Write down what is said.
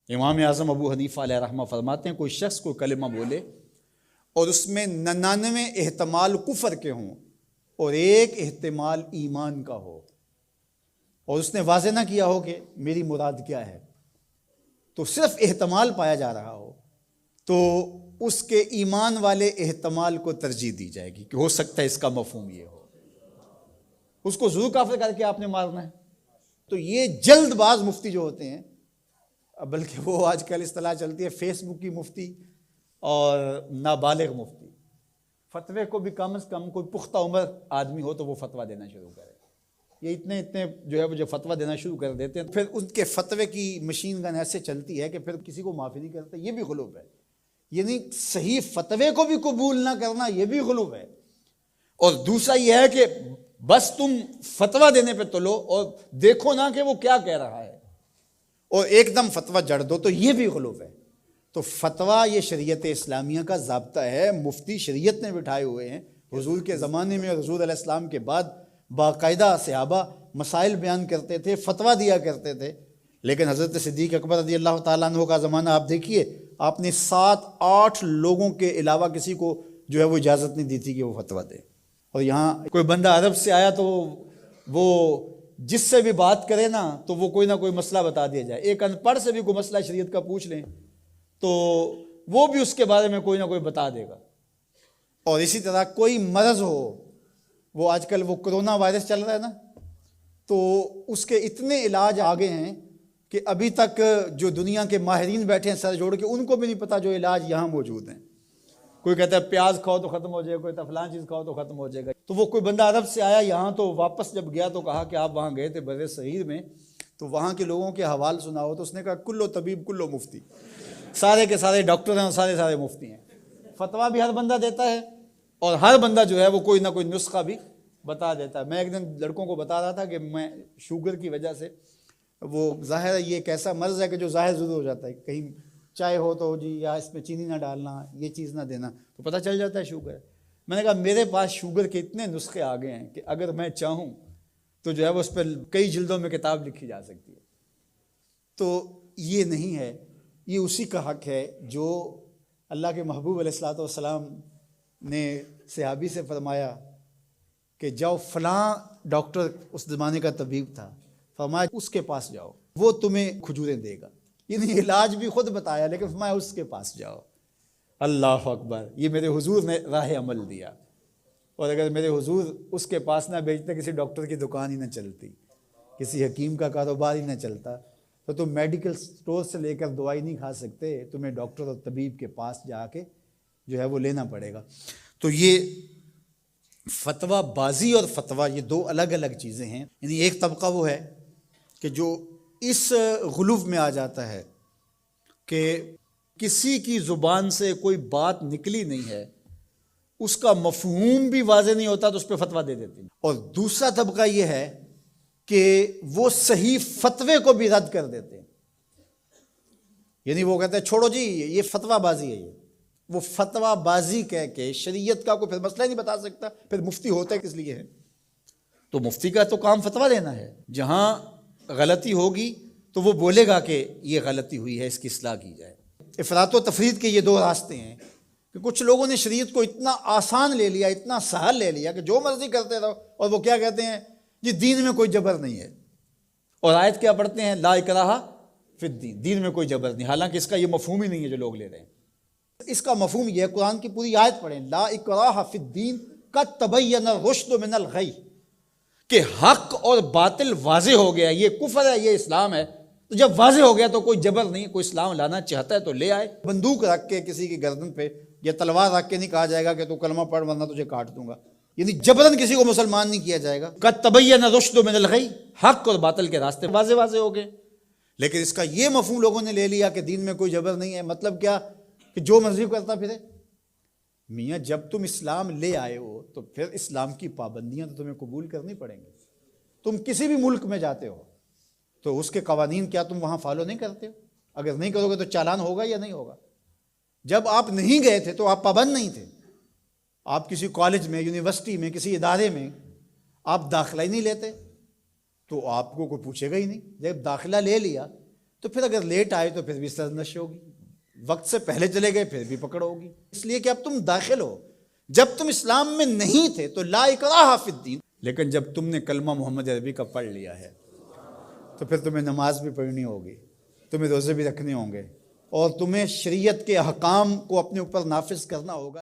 امام اعظم ابو حنیفہ علیہ رحمہ فرماتے ہیں کوئی شخص کوئی کلمہ بولے اور اس میں 99 احتمال کفر کے ہوں اور ایک احتمال ایمان کا ہو، اور اس نے واضح نہ کیا ہو کہ میری مراد کیا ہے، تو صرف احتمال پایا جا رہا ہو، تو اس کے ایمان والے احتمال کو ترجیح دی جائے گی کہ ہو سکتا ہے اس کا مفہوم یہ ہو، اس کو ضرور کافر کر کے آپ نے مارنا ہے۔ تو یہ جلد باز مفتی جو ہوتے ہیں، بلکہ وہ آج کل اصطلاح چلتی ہے فیس بک کی مفتی اور نابالغ مفتی، فتوے کو بھی کم از کم کوئی پختہ عمر آدمی ہو تو وہ فتویٰ دینا شروع کرے۔ یہ اتنے جو ہے وہ جو فتویٰ دینا شروع کر دیتے ہیں، پھر ان کے فتوے کی مشین گن ایسے چلتی ہے کہ پھر کسی کو معافی نہیں کرتے، یہ بھی غلو ہے۔ یعنی صحیح فتوے کو بھی قبول نہ کرنا یہ بھی غلو ہے، اور دوسرا یہ ہے کہ بس تم فتویٰ دینے پہ تلو اور دیکھو نہ کہ وہ کیا کہہ رہا ہے اور ایک دم فتویٰ جڑ دو، تو یہ بھی غلو ہے۔ تو فتویٰ یہ شریعت اسلامیہ کا ضابطہ ہے، مفتی شریعت نے بٹھائے ہوئے ہیں۔ حضور کے زمانے میں، حضور علیہ السلام کے بعد باقاعدہ صحابہ مسائل بیان کرتے تھے، فتویٰ دیا کرتے تھے، لیکن حضرت صدیق اکبر رضی اللہ تعالیٰ عنہ کا زمانہ آپ دیکھیے، آپ نے 7-8 لوگوں کے علاوہ کسی کو جو ہے وہ اجازت نہیں دی تھی کہ وہ فتویٰ دے۔ اور یہاں کوئی بندہ عرب سے آیا تو وہ جس سے بھی بات کرے نا تو وہ کوئی نہ کوئی مسئلہ بتا دیا جائے، ایک ان پڑھ سے بھی کوئی مسئلہ شریعت کا پوچھ لیں تو وہ بھی اس کے بارے میں کوئی نہ کوئی بتا دے گا۔ اور اسی طرح کوئی مرض ہو، وہ آج کل وہ کرونا وائرس چل رہا ہے نا، تو اس کے اتنے علاج آگے ہیں کہ ابھی تک جو دنیا کے ماہرین بیٹھے ہیں سر جوڑ کے، ان کو بھی نہیں پتا جو علاج یہاں موجود ہیں۔ کوئی کہتا ہے پیاز کھاؤ تو ختم ہو جائے گا، کوئی فلاں چیز کھاؤ تو ختم ہو جائے گا۔ تو وہ کوئی بندہ عرب سے آیا یہاں، تو واپس جب گیا تو کہا کہ آپ وہاں گئے تھے بر صغیر میں، تو وہاں کے لوگوں کے حوال سناؤ، تو اس نے کہا کلو طبیب کلو مفتی، سارے کے سارے ڈاکٹر ہیں اور سارے مفتی ہیں۔ فتویٰ بھی ہر بندہ دیتا ہے اور ہر بندہ جو ہے وہ کوئی نہ کوئی نسخہ بھی بتا دیتا ہے۔ میں ایک دن لڑکوں کو بتا رہا تھا کہ میں شوگر کی وجہ سے، وہ ظاہر ہے یہ ایک ایسا مرض ہے کہ جو ظاہر ضرور ہو جاتا ہے، کہیں چائے ہو تو جی یا اس میں چینی نہ ڈالنا، یہ چیز نہ دینا، تو پتہ چل جاتا ہے شوگر ہے۔ میں نے کہا میرے پاس شوگر کے اتنے نسخے آ گئے ہیں کہ اگر میں چاہوں تو جو ہے وہ اس پہ کئی جلدوں میں کتاب لکھی جا سکتی ہے۔ تو یہ نہیں ہے، یہ اسی کا حق ہے جو اللہ کے محبوب علیہ الصلوۃ والسلام نے صحابی سے فرمایا کہ جاؤ فلاں ڈاکٹر اس زمانے کا طبیب تھا، فرمایا اس کے پاس جاؤ، وہ تمہیں کھجوریں دے گا۔ یعنی علاج بھی خود بتایا، لیکن فرمایا اس کے پاس جاؤ۔ اللہ اکبر، یہ میرے حضور نے راہ عمل دیا، اور اگر میرے حضور اس کے پاس نہ بھیجتے، کسی ڈاکٹر کی دکان ہی نہ چلتی، کسی حکیم کا کاروبار ہی نہ چلتا، تو تم میڈیکل سٹور سے لے کر دوائی نہیں کھا سکتے، تمہیں ڈاکٹر اور طبیب کے پاس جا کے جو ہے وہ لینا پڑے گا۔ تو یہ فتویٰ بازی اور فتویٰ یہ دو الگ الگ چیزیں ہیں۔ یعنی ایک طبقہ وہ ہے کہ جو اس غلو میں آ جاتا ہے کہ کسی کی زبان سے کوئی بات نکلی نہیں ہے، اس کا مفہوم بھی واضح نہیں ہوتا تو اس پہ فتویٰ دے دیتے ہیں۔ اور دوسرا طبقہ یہ ہے کہ وہ صحیح فتوے کو بھی رد کر دیتے ہیں، یعنی وہ کہتے ہیں چھوڑو جی یہ فتویٰ بازی ہے، یہ وہ فتویٰ بازی کہہ کے شریعت کا کوئی پھر مسئلہ ہی نہیں بتا سکتا، پھر مفتی ہوتا ہے کس لیے ہے؟ تو مفتی کا تو کام فتویٰ دینا ہے، جہاں غلطی ہوگی تو وہ بولے گا کہ یہ غلطی ہوئی ہے، اس کی اصلاح کی جائے۔ افراط و تفرید کے یہ دو راستے ہیں کہ کچھ لوگوں نے شریعت کو اتنا آسان لے لیا، اتنا سہل لے لیا کہ جو مرضی کرتے رہو، اور وہ کیا کہتے ہیں جی دین میں کوئی جبر نہیں ہے، اور آیت کیا پڑھتے ہیں لا اکراہ فی الدین، دین میں کوئی جبر نہیں، حالانکہ اس کا یہ مفہوم ہی نہیں ہے جو لوگ لے رہے ہیں۔ اس کا مفہوم یہ ہے، قرآن کی پوری آیت پڑھیں، لا اکراہ فی الدین قد تبین الرشد من الغی، کہ حق اور باطل واضح ہو گیا، یہ کفر ہے یہ اسلام ہے، تو جب واضح ہو گیا تو کوئی جبر نہیں، کوئی اسلام لانا چاہتا ہے تو لے آئے۔ بندوق رکھ کے کسی کی گردن پہ یا تلوار رکھ کے نہیں کہا جائے گا کہ تو کلمہ پڑھ ورنہ تجھے کاٹ دوں گا، یعنی جبرن کسی کو مسلمان نہیں کیا جائے گا۔ قد تبین الرشد من الغی، حق اور باطل کے راستے واضح ہو گئے۔ لیکن اس کا یہ مفہوم لوگوں نے لے لیا کہ دین میں کوئی جبر نہیں ہے، مطلب کیا کہ جو مرضی کرتا پھرے۔ میاں جب تم اسلام لے آئے ہو تو پھر اسلام کی پابندیاں تو تمہیں قبول کرنی پڑیں گی۔ تم کسی بھی ملک میں جاتے ہو تو اس کے قوانین کیا تم وہاں فالو نہیں کرتے ہو؟ اگر نہیں کرو گے تو چالان ہوگا یا نہیں ہوگا؟ جب آپ نہیں گئے تھے تو آپ پابند نہیں تھے، آپ کسی کالج میں، یونیورسٹی میں، کسی ادارے میں آپ داخلہ ہی نہیں لیتے تو آپ کو کوئی پوچھے گا ہی نہیں۔ جب داخلہ لے لیا تو پھر اگر لیٹ آئے تو پھر بھی سرزنش ہوگی، وقت سے پہلے چلے گئے پھر بھی پکڑ ہوگی، اس لیے کہ اب تم داخل ہو۔ جب تم اسلام میں نہیں تھے تو لا اکراہ فی الدین، لیکن جب تم نے کلمہ محمد عربی کا پڑھ لیا ہے تو پھر تمہیں نماز بھی پڑھنی ہوگی، تمہیں روزے بھی رکھنے ہوں گے، اور تمہیں شریعت کے احکام کو اپنے اوپر نافذ کرنا ہوگا۔